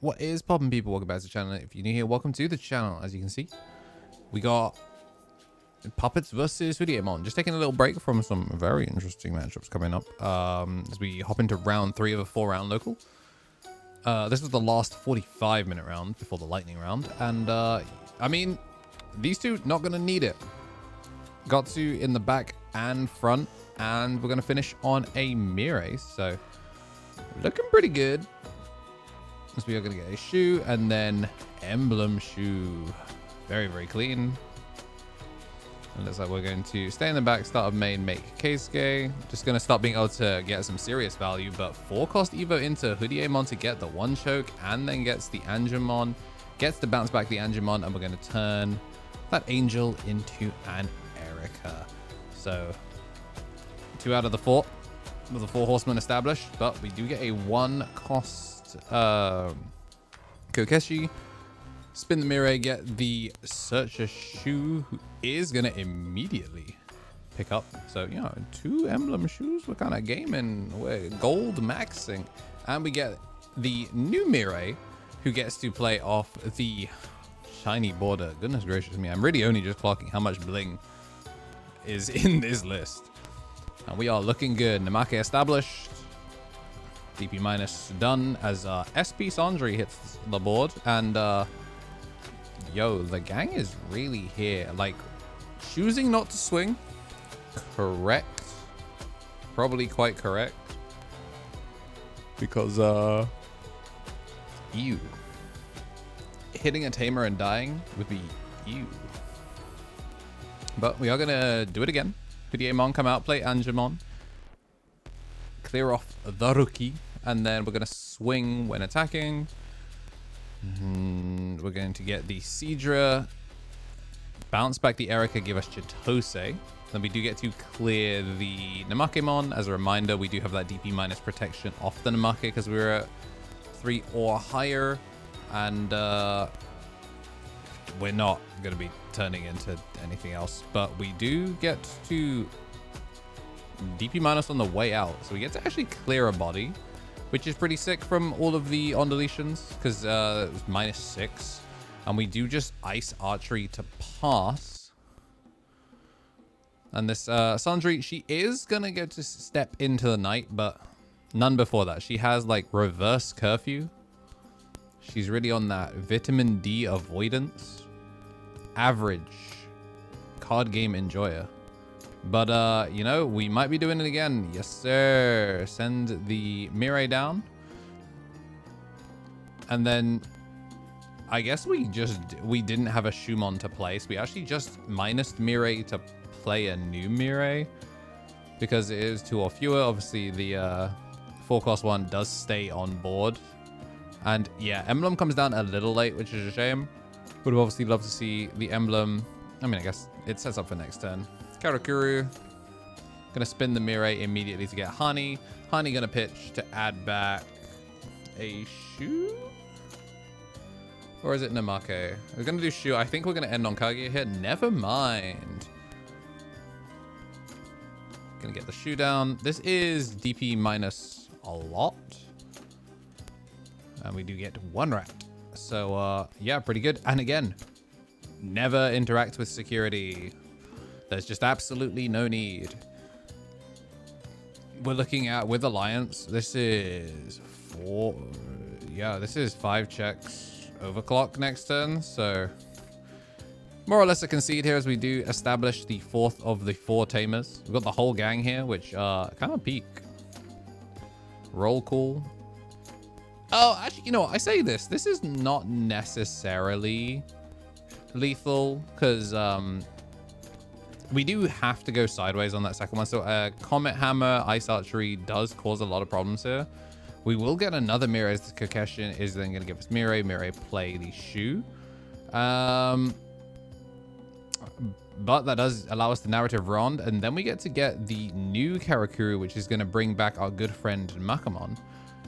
What is poppin', people? Welcome back to the channel. If you're new here, welcome to the channel. As you can see, we got Puppets versus Hudiemon. Just taking a little break from some very interesting matchups coming up as we hop into round 3 of a 4-round local. This was the last 45-minute round before the lightning round, and I mean, these two not gonna need it. Got to in the back and front, and we're gonna finish on a Mirei, so looking pretty good. So we are going to get a shoe and then emblem shoe. Very, very clean. And looks like we're going to stay in the back, start a main, make Keisuke. Just going to start being able to get some serious value, but 4-cost Evo into Hudiemon to get the 1 choke, and then gets the Angemon, gets to bounce back the Angemon, and we're going to turn that Angel into an Erica. So 2 out of the 4 with the 4 horsemen established, but we do get a 1-cost Kokeshi, spin the Mirei, get the Searcher shoe, who is gonna immediately pick up. So, you know, 2 emblem shoes, we're kind of gaming, we're gold maxing, and we get the new Mirei, who gets to play off the shiny border. Goodness gracious me, I'm really only just clocking how much bling is in this list, and we are looking good. Namake established, DP minus done as SP Sandri hits the board, and yo, the gang is really here. Like, choosing not to swing, correct, probably quite correct, because ew, hitting a tamer and dying would be ew. But we are gonna do it again. Hudiemon come out, play Angemon, clear off the rookie, and then we're going to swing when attacking. We're going to get the Cedra, bounce back the Erica, give us Chitose. Then we do get to clear the Namakemon. As a reminder, we do have that DP minus protection off the Namake because we were at 3 or higher, and we're not going to be turning into anything else. But we do get to DP minus on the way out, so we get to actually clear a body, which is pretty sick from all of the on deletions, because it was -6, and we do just ice archery to pass. And this Sandri, she is gonna get to step into the night, but none before that. She has like reverse curfew. She's really on that vitamin D avoidance. Average card game enjoyer. But, you know, we might be doing it again. Yes, sir. Send the Mirei down. And then I guess we didn't have a Shumon to play. So we actually just minused Mirei to play a new Mirei, because it is 2 or fewer. Obviously, the 4-cost one does stay on board. And yeah, Emblem comes down a little late, which is a shame. Would have obviously loved to see the Emblem. I mean, I guess it sets up for next turn. Karakuru, gonna spin the Mirei immediately to get Hani. Hani gonna pitch to add back a shoe? Or is it Namake? We're gonna do shoe. I think we're gonna end on Kage here. Never mind. Gonna get the shoe down. This is DP minus a lot. And we do get 1 rat. So, yeah, pretty good. And again, never interact with security. There's just absolutely no need. We're looking at, with Alliance, this is 4. Yeah, this is 5 checks overclock next turn. So more or less a concede here, as we do establish the 4th of the 4 tamers. We've got the whole gang here, which kind of peak. Roll call. Oh, actually, you know what? I say this. This is not necessarily lethal, because we do have to go sideways on that second one. So Comet Hammer, Ice Archery does cause a lot of problems here. We will get another Mirei, as the Kokeshi is then going to give us Mirei. Mirei play the shoe. But that does allow us the narrative round. And then we get to get the new Karakuru, which is going to bring back our good friend Namakemon.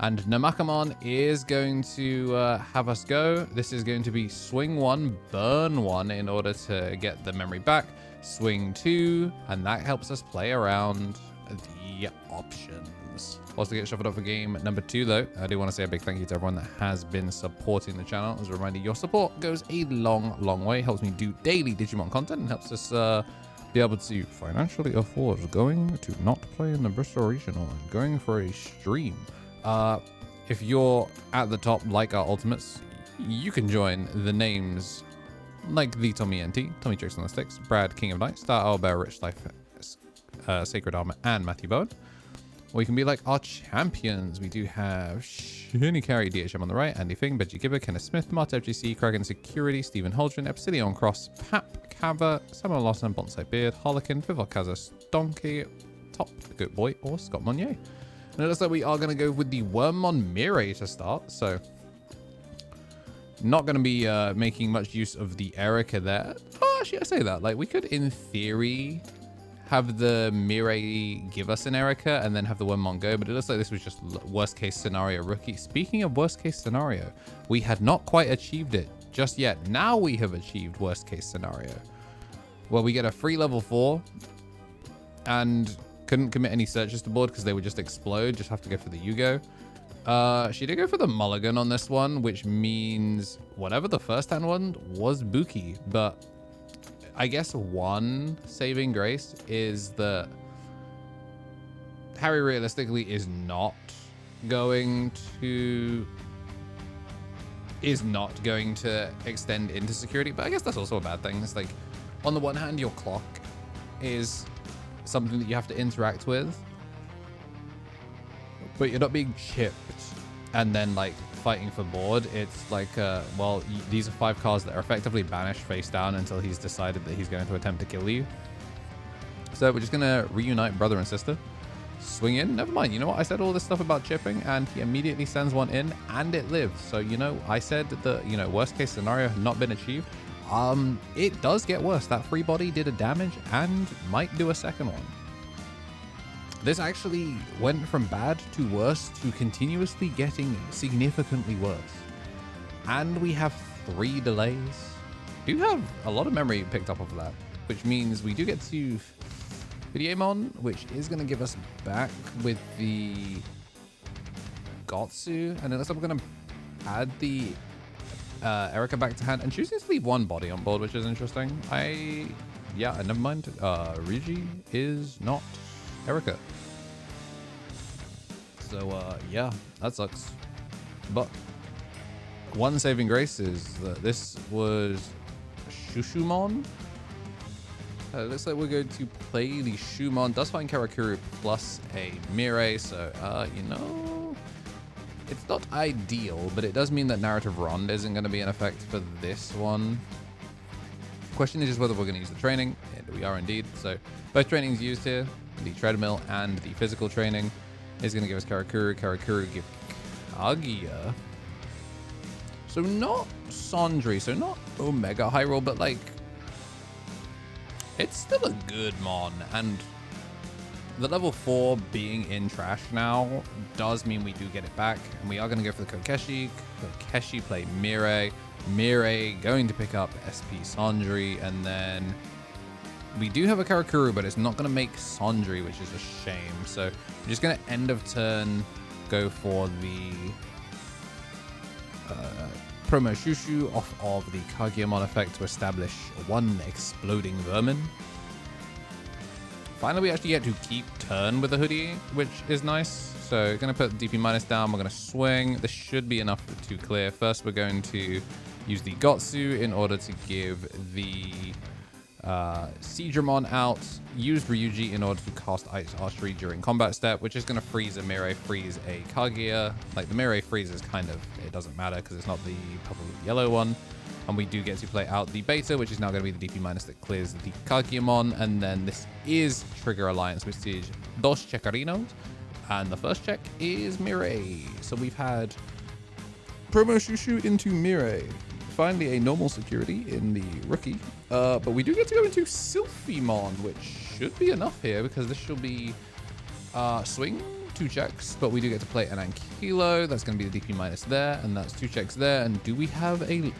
And Namakemon is going to have us go. This is going to be swing 1, burn 1 in order to get the memory back. Swing 2, and that helps us play around the options. games. Also get shuffled up for game number 2 though. I do want to say a big thank you to everyone that has been supporting the channel. As a reminder, your support goes a long way. Helps me do daily Digimon content and helps us be able to financially afford going to not play in the Bristol regional and going for a stream. If you're at the top like our ultimates, you can join the names like the Tommy NT, Tommy Tricks on the Sticks, Brad King of Night, Star Owlbear, Rich Life, Sacred Armor, and Matthew Bowen. Or you can be like our champions. We do have Shiny Carry, DHM on the right, Andy Fing, Benji Gibber, Kenneth Smith, Marta FGC, Kragan Security, Stephen Holdren, Epsilon Cross, Pap, Kava, Samuel Lawson, Bonsai Beard, Harlequin, Vivol Kazas, Donkey, Top, Good Boy, or Scott Monnier. And it looks like we are going to go with the Wormmon Mirai to start, so not going to be making much use of the Erica there. Oh, actually, I say that. Like, we could, in theory, have the Mirai give us an Erica and then have the Wormmon go, but it looks like this was just worst case scenario rookie. Speaking of worst case scenario, we had not quite achieved it just yet. Now we have achieved worst case scenario. Well, we get a free level 4 and couldn't commit any searches to board because they would just explode. Just have to go for the Yugo. She did go for the mulligan on this one, which means whatever the first hand one was Buki, but I guess one saving grace is that Harry realistically is not going to extend into security, but I guess that's also a bad thing. It's like, on the one hand, your clock is something that you have to interact with, but you're not being chipped and then like fighting for board. It's like, well, these are 5 cards that are effectively banished face down until he's decided that he's going to attempt to kill you. So we're just gonna reunite brother and sister. Swing in. Never mind. You know what? I said all this stuff about chipping and he immediately sends one in and it lives. So, you know, I said that, you know, worst case scenario had not been achieved. It does get worse. That free body did a damage and might do a second one. This actually went from bad to worse to continuously getting significantly worse. And we have 3 delays. Do have a lot of memory picked up of that, which means we do get to Hudiemon, which is going to give us back with the Gotsu. And it looks like we're going to add the Erica back to hand and choosing to leave 1 body on board, which is interesting. Yeah, never mind. Rigi is not Erica. So, yeah, that sucks. But one saving grace is that this was Shushumon. Looks like we're going to play the Shumon. Does find Karakuru plus a Mirai, so, you know, it's not ideal, but it does mean that Narrative Rond isn't going to be in effect for this one. Question is just whether we're going to use the training, and we are indeed. So both trainings used here, the treadmill and the physical training, is going to give us Karakuru give Kaguya. So not Sandri, so not Omega High Roll, but like, it's still a good mon, and the level 4 being in trash now does mean we do get it back, and we are going to go for the Kokeshi. Kokeshi play Mirai. Mirai going to pick up SP Sandri, and then we do have a Karakuru, but it's not going to make Sandri, which is a shame. So we're just going to end of turn go for the promo Shushu off of the Kageyamon effect to establish 1 exploding vermin. Finally, we actually get to keep turn with the Hoodie, which is nice. So going to put DP minus down. We're going to swing. This should be enough to clear. First, we're going to use the Gotsu in order to give the Cendrillmon out. Use Ryuji in order to cast Ice Archery during combat step, which is going to freeze a Mirai, freeze a Kaguya. Like the Mirai freeze is kind of, it doesn't matter because it's not the purple yellow one. And we do get to play out the beta, which is now going to be the DP minus that clears the Kageyamon. And then this is Trigger Alliance, which is Dos Checarinos. And the first check is Mirai. So we've had promo Shushu into Mirai. Finally a normal security in the rookie. But we do get to go into Sylphimon, which should be enough here because this should be swing 2 checks, but we do get to play an Ankylo. That's going to be the DP minus there, and that's 2 checks there. And do we have a...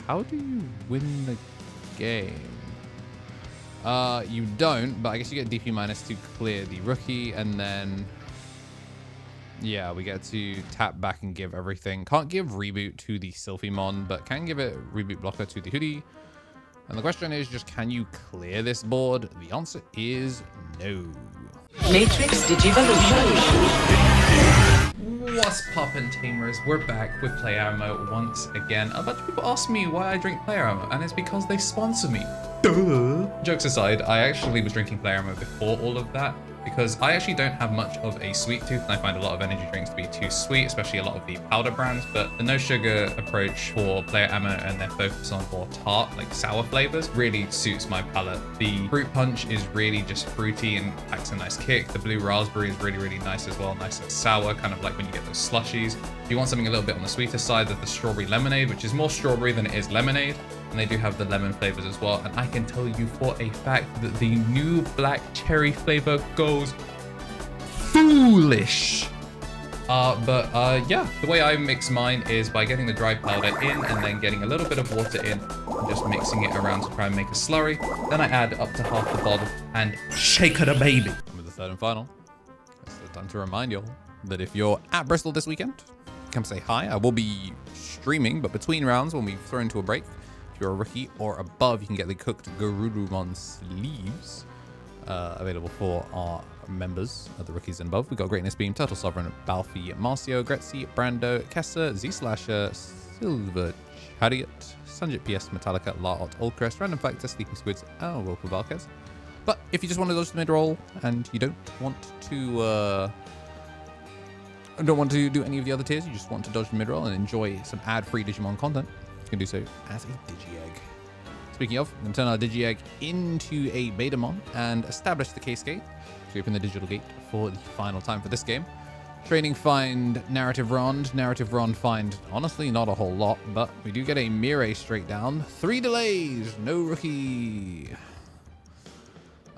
How do you win the game? You don't, but I guess you get DP minus to clear the rookie, and then yeah, we get to tap back and give everything. Can't give reboot to the Sylphimon, but can give it reboot blocker to the Hoodie. And the question is just, can you clear this board? The answer is no. Matrix Digivolution. What's poppin', Tamers? We're back with Player Armour once again. A bunch of people ask me why I drink Player Armour, and it's because they sponsor me. Duh. Jokes aside, I actually was drinking Player Armour before all of that, because I actually don't have much of a sweet tooth, and I find a lot of energy drinks to be too sweet, especially a lot of the powder brands. But the no sugar approach for Player Ammo and their focus on more tart, like sour flavors, really suits my palate. The fruit punch is really just fruity and packs a nice kick. The blue raspberry is really, really nice as well, nice and sour, kind of like when you get those slushies. If you want something a little bit on the sweeter side, there's the strawberry lemonade, which is more strawberry than it is lemonade. And they do have the lemon flavors as well. And I can tell you for a fact that the new black cherry flavor goes foolish. Yeah, the way I mix mine is by getting the dry powder in and then getting a little bit of water in and just mixing it around to try and make a slurry. Then I add up to half the bottle and shake it a baby. With the third and final, it's the time to remind y'all that if you're at Bristol this weekend, come say hi. I will be streaming, but between rounds when we throw into a break, if you're a rookie or above, you can get the cooked Garurumon sleeves available for our members of the rookies and above. We got Greatness Beam, Turtle Sovereign, Balfi, Marcio, Gretzi, Brando, Kessa, Z-Slasher, Silver Chariot, Sunjit PS, Metallica, Laot, Oldcrest, Random Factor, Sleeping Squids, and Wilful Valkes. But if you just want to dodge the mid-roll and you don't want to do any of the other tiers, you just want to dodge the mid-roll and enjoy some ad-free Digimon content, you can do so as a Digi-Egg. Speaking of, I'm going to turn our Digi-Egg into a Betamon and establish the case gate to open the digital gate for the final time for this game. Training find Narrative Rond. Narrative Rond find, honestly, not a whole lot, but we do get a Mirai straight down. 3 delays, no rookie.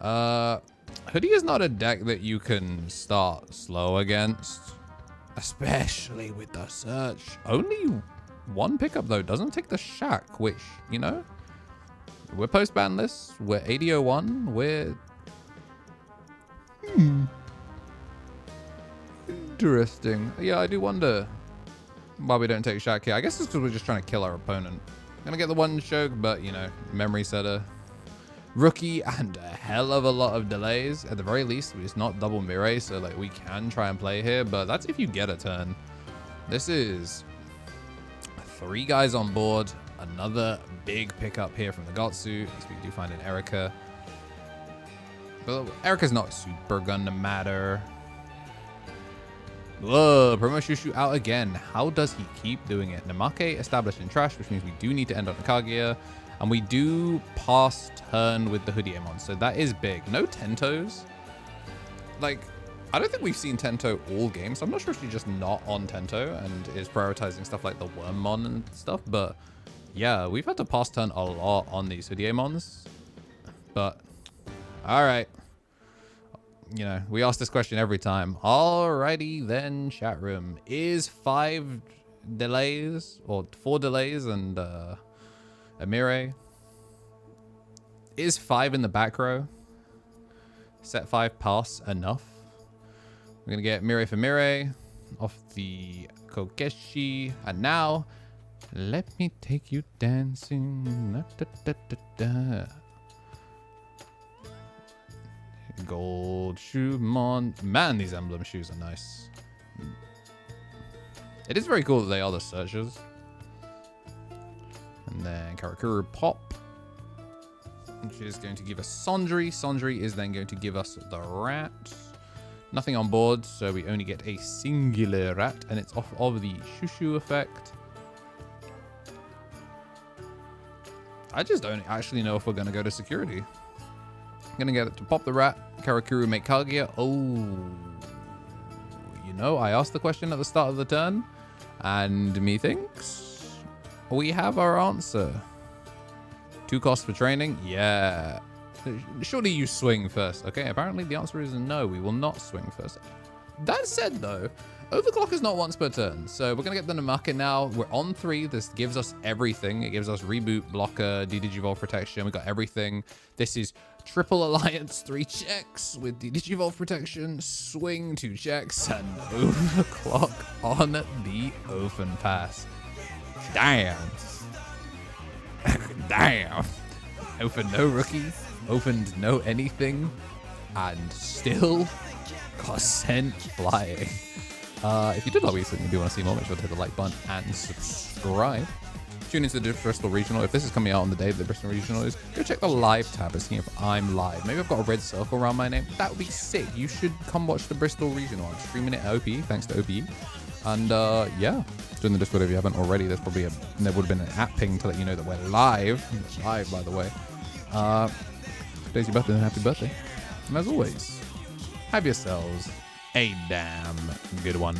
Hoodie is not a deck that you can start slow against, especially with the search. Only one pickup though, doesn't take the Shack, which, you know, we're post-ban lists, we're AD01, we're... Interesting. Yeah, I do wonder why we don't take Shack here. I guess it's because we're just trying to kill our opponent. Gonna get the one choke, but, you know, memory setter. Rookie and a hell of a lot of delays. At the very least, it's not double Mirai, so, like, we can try and play here, but that's if you get a turn. This is 3 guys on board. Another big pickup here from the Gotsu, as we do find an Erica. But Erica's not super gonna matter. Whoa, Promo Shushu out again. How does he keep doing it? Namake established in trash, which means we do need to end on the Kaguya. And we do pass turn with the Hudiemon, so that is big. No Tentos. Like, I don't think we've seen Tento all game, so I'm not sure if she's just not on Tento and is prioritizing stuff like the Wormmon and stuff, but yeah, we've had to pass turn a lot on these Hudiemons. But, alright. You know, we ask this question every time. Alrighty then, chat room. Is 5 delays, or 4 delays and Amire? Is 5 in the back row? Set 5 pass enough? We're gonna get Mirai for Mirai off the Kokeshi. And now, let me take you dancing. Da, da, da, da. Gold Shoemon. Man, these emblem shoes are nice. It is very cool that they are the searchers. And then Karakuru Pop, which is going to give us Sondri. Sondri is then going to give us the rat. Nothing on board, so we only get a singular rat, and it's off of the Shushu effect. I just don't actually know if we're going to go to security. I'm going to get it to pop the rat. Karakuru make Kaguya. Oh, you know, I asked the question at the start of the turn, and methinks we have our answer. 2 costs for training? Yeah. Surely you swing first. Okay, apparently the answer is no, we will not swing first. That said, though, Overclock is not once per turn, so we're going to get the market now. We're on 3. This gives us everything. It gives us reboot, blocker, Digivolve protection. We got everything. This is triple alliance, 3 checks with Digivolve protection, swing 2 checks, and overclock on the open pass. Damn. Damn. Opened no rookie, opened no anything, and still got sent flying. If you did like what you said and you do want to see more, make sure to hit the like button and subscribe. Tune into the Bristol Regional. If this is coming out on the day that the Bristol Regional is, go check the live tab and see if I'm live. Maybe I've got a red circle around my name. That would be sick. You should come watch the Bristol Regional. I'm streaming it at OPE, thanks to OPE. And yeah, join the Discord if you haven't already. There would have been an app ping to let you know that we're live. We're live, by the way. Today's your birthday, and happy birthday. And as always, have yourselves a damn good one.